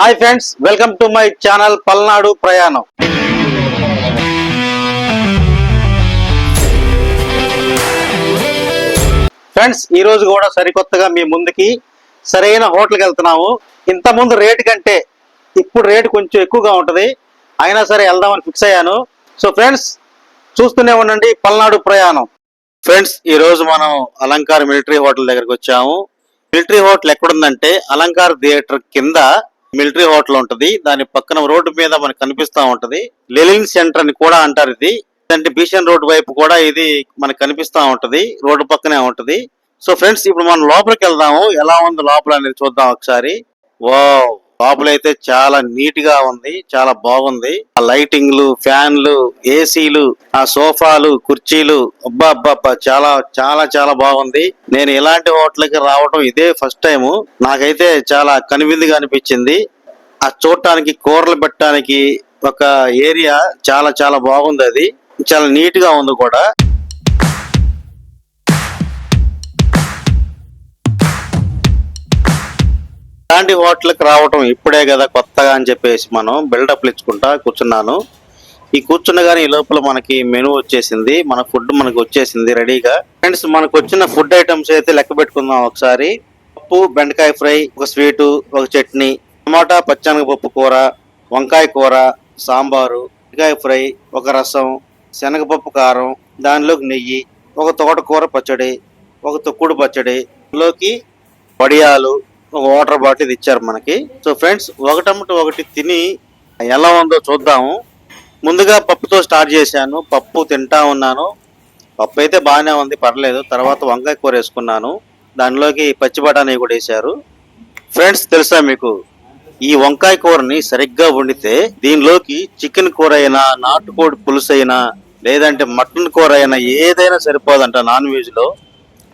Hi friends, welcome to my channel Palnadu ప్రయాణం. Friends, ఈ రోజు కూడా సరికొత్తగా మీ ముందుకి సరైన హోటల్కి వెళ్తున్నాము. ఇంత ముందు రేటు కంటే ఇప్పుడు రేటు కొంచెం ఎక్కువగా ఉంటుంది, అయినా సరే వెళ్దామని ఫిక్స్ అయ్యాను. సో ఫ్రెండ్స్, చూస్తూనే ఉండండి పల్నాడు ప్రయాణం. ఫ్రెండ్స్, ఈ రోజు మనం అలంకార్ మిలిటరీ హోటల్ దగ్గరకు వచ్చాము. మిలిటరీ హోటల్ ఎక్కడుందంటే అలంకార్ థియేటర్ కింద మిలిటరీ హోటల్ ఉంటది. దాని పక్కన రోడ్డు మీద మనకు కనిపిస్తా ఉంటది. లెలిన్ సెంటర్ అని కూడా అంటారు. ఇది అంటే బీషన్ రోడ్ వైపు కూడా ఇది మనకు కనిపిస్తా ఉంటది. రోడ్డు పక్కనే ఉంటది. సో ఫ్రెండ్స్, ఇప్పుడు మనం లోపలికి వెళ్దాము. ఎలా ఉంది లోపల అనేది చూద్దాం ఒకసారి. వావ్, లోపల అయితే చాలా నీట్ గా ఉంది, చాలా బాగుంది. ఆ లైటింగ్లు, ఫ్యాన్లు, ఏసీలు, ఆ సోఫాలు, కుర్చీలు, అబ్బా అబ్బా చాలా చాలా చాలా బాగుంది. నేను ఇలాంటి హోటల్కి రావడం ఇదే ఫస్ట్ టైం. నాకైతే చాలా కనువిందుగా అనిపించింది. ఆ చూడటానికి, కూరలు పెట్టడానికి ఒక ఏరియా చాలా చాలా బాగుంది. అది చాలా నీట్ గా ఉంది కూడా. ఇలాంటి హోటల్కి రావటం ఇప్పుడే కదా కొత్తగా అని చెప్పేసి మనం బిల్డప్లు ఇచ్చుకుంటా కూర్చున్నాను. ఈ కూర్చున్న కానీ ఈ లోపల మనకి మెనూ వచ్చేసింది, మన ఫుడ్ మనకు వచ్చేసింది రెడీగా. ఫ్రెండ్స్, మనకు వచ్చిన ఫుడ్ ఐటమ్స్ అయితే లెక్క పెట్టుకుందాం ఒకసారి. పప్పు, బెండకాయ ఫ్రై, ఒక స్వీటు, ఒక చట్నీ, టమాటా పచ్చనగపప్పు కూర, వంకాయ కూర, సాంబారు, బెండకాయ ఫ్రై, ఒక రసం, శనగపప్పు కారం, దానిలోకి నెయ్యి, ఒక తోటకూర పచ్చడి, ఒక తొక్కుడు పచ్చడి, దానిలోకి వడియాలు, ఒక వాటర్ బాటిల్ ఇచ్చారు మనకి. సో ఫ్రెండ్స్, ఒకటమ్మటి ఒకటి తిని ఎలా ఉందో చూద్దాము. ముందుగా పప్పుతో స్టార్ట్ చేశాను. పప్పు తింటా ఉన్నాను. పప్పు అయితే బాగానే ఉంది, పర్లేదు. తర్వాత వంకాయ కూర వేసుకున్నాను. దానిలోకి పచ్చి బఠానీ కూడా వేశారు. ఫ్రెండ్స్, తెలుసా మీకు, ఈ వంకాయ కూరని సరిగ్గా వండితే దీనిలోకి చికెన్ కూర అయినా, నాటుకోడి పులుసు అయినా, లేదంటే మటన్ కూర అయినా ఏదైనా సరిపోదంట. నాన్ వెజ్ లో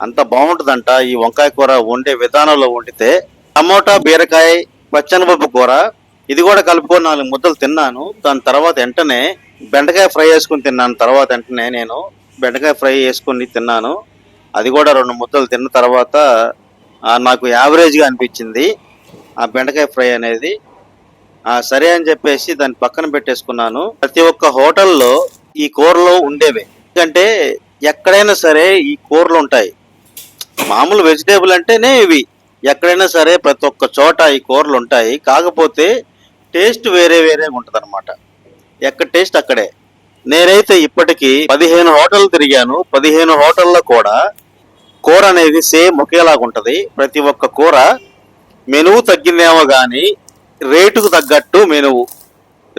అంత బాగుంటుందంట ఈ వంకాయ కూర వండే విధానంలో వండితే. టమోటా, బీరకాయ, పచ్చనపప్పు కూర ఇది కూడా కలుపుకొని 4 ముద్దలు తిన్నాను. దాని తర్వాత వెంటనే బెండకాయ ఫ్రై వేసుకుని తిన్నాను. తర్వాత వెంటనే నేను బెండకాయ ఫ్రై వేసుకుని తిన్నాను. అది కూడా 2 ముద్దలు తిన్న తర్వాత నాకు యావరేజ్గా అనిపించింది ఆ బెండకాయ ఫ్రై అనేది. సరే అని చెప్పేసి దాన్ని పక్కన పెట్టేసుకున్నాను. ప్రతి ఒక్క హోటల్లో ఈ కూరలు ఉండేవే, ఎందుకంటే ఎక్కడైనా సరే ఈ కూరలు ఉంటాయి. మామూలు వెజిటేబుల్ అంటేనే ఇవి. ఎక్కడైనా సరే ప్రతి ఒక్క చోట ఈ కూరలు ఉంటాయి. కాకపోతే టేస్ట్ వేరే వేరే ఉంటుంది అనమాట. ఎక్కడ టేస్ట్ అక్కడే. నేనైతే ఇప్పటికీ 15 హోటళ్ళు తిరిగాను. 15 హోటల్లో కూడా కూర అనేది సేమ్ ఒకేలాగా ఉంటుంది. ప్రతి ఒక్క కూర మెనువు తగ్గిందేమో కానీ రేటుకు తగ్గట్టు మెనువు.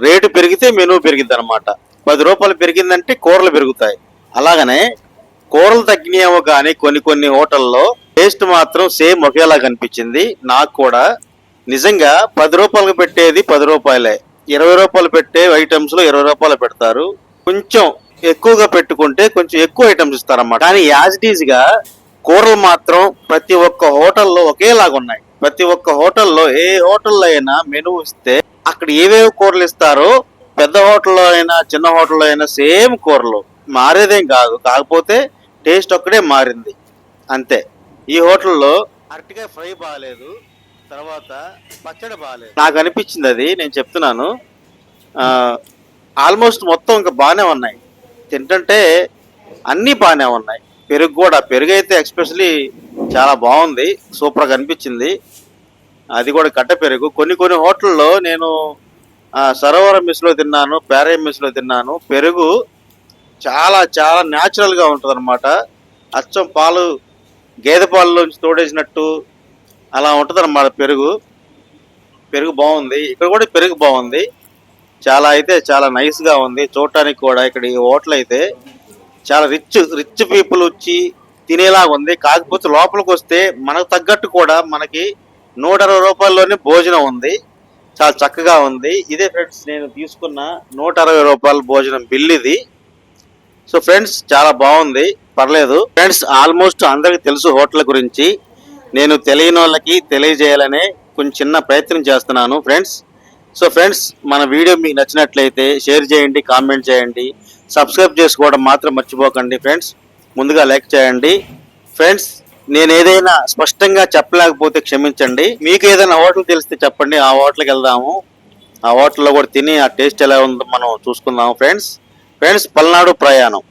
రేటు పెరిగితే మెనువు పెరిగిద్ది అనమాట. 10 రూపాయలు పెరిగిందంటే కూరలు పెరుగుతాయి. అలాగనే కూరలు తగ్గినాయేమో కానీ కొన్ని హోటల్లో టేస్ట్ మాత్రం సేమ్ ఒకేలా కనిపించింది నాకు కూడా. నిజంగా 10 రూపాయలకు పెట్టేది 10 రూపాయలే. 20 రూపాయలు పెట్టే ఐటమ్స్ లో 20 రూపాయలు పెడతారు. కొంచెం ఎక్కువగా పెట్టుకుంటే కొంచెం ఎక్కువ ఐటమ్స్ ఇస్తారన్నమాట. కానీ యాజ్ ఇట్ ఈజ్ గా కూరలు మాత్రం ప్రతి ఒక్క హోటల్లో ఒకేలాగా ఉన్నాయి. ప్రతి ఒక్క హోటల్లో ఏ హోటల్లో అయినా మెనూ ఇస్తే అక్కడ ఏవేవి కూరలు ఇస్తారో పెద్ద హోటల్లో అయినా చిన్న హోటల్లో అయినా సేమ్ కూరలు, మారేదేం కాదు. కాకపోతే టేస్ట్ ఒక్కడే మారింది అంతే. ఈ హోటల్లో అరటికాయ ఫ్రై బాగాలేదు, తర్వాత పచ్చడి బాగాలేదు. నాకు అనిపించింది అది, నేను చెప్తున్నాను. ఆల్మోస్ట్ మొత్తం ఇంకా బాగానే ఉన్నాయి. తింటుంటే అన్నీ బాగానే ఉన్నాయి. పెరుగు అయితే ఎక్స్పెషలీ చాలా బాగుంది, సూపర్గా అనిపించింది. అది కూడా గడ్డ పెరుగు. కొన్ని హోటల్లో నేను సరోవరం మెస్లో తిన్నాను, పేరయ్య మెస్లో తిన్నాను. పెరుగు చాలా చాలా న్యాచురల్గా ఉంటుంది అనమాట. అచ్చం పాలు, గేదె పాలలోంచి తోడేసినట్టు అలా ఉంటుంది అన్నమాట. పెరుగు బాగుంది. ఇక్కడ కూడా పెరుగు బాగుంది. చాలా అయితే చాలా నైస్గా ఉంది చూడటానికి కూడా. ఇక్కడ ఈ హోటల్ అయితే చాలా రిచ్ పీపుల్ వచ్చి తినేలాగా ఉంది. కాకపోతే లోపలికి వస్తే మనకు తగ్గట్టు కూడా మనకి 160 రూపాయల్లోనే భోజనం ఉంది. చాలా చక్కగా ఉంది. ఇదే ఫ్రెండ్స్ నేను తీసుకున్న 160 రూపాయల భోజనం బిల్ ఇది. సో ఫ్రెండ్స్, చాలా బాగుంది, పర్లేదు. ఫ్రెండ్స్, ఆల్మోస్ట్ అందరికి తెలుసు హోటల్ గురించి. నేను తెలియని వాళ్ళకి తెలియజేయాలనే కొంచెం చిన్న ప్రయత్నం చేస్తున్నాను ఫ్రెండ్స్. సో ఫ్రెండ్స్, మన వీడియో మీకు నచ్చినట్లయితే షేర్ చేయండి, కామెంట్ చేయండి, సబ్స్క్రైబ్ చేసుకోవడం మాత్రం మర్చిపోకండి ఫ్రెండ్స్. ముందుగా లైక్ చేయండి ఫ్రెండ్స్. నేను ఏదైనా స్పష్టంగా చెప్పలేకపోతే క్షమించండి. మీకు ఏదైనా హోటల్ తెలిస్తే చెప్పండి, ఆ హోటల్కి వెళ్దాము. ఆ హోటల్లో కూడా తిని ఆ టేస్ట్ ఎలా ఉందో మనం చూసుకుందాం ఫ్రెండ్స్. పల్నాడు ప్రయాణం.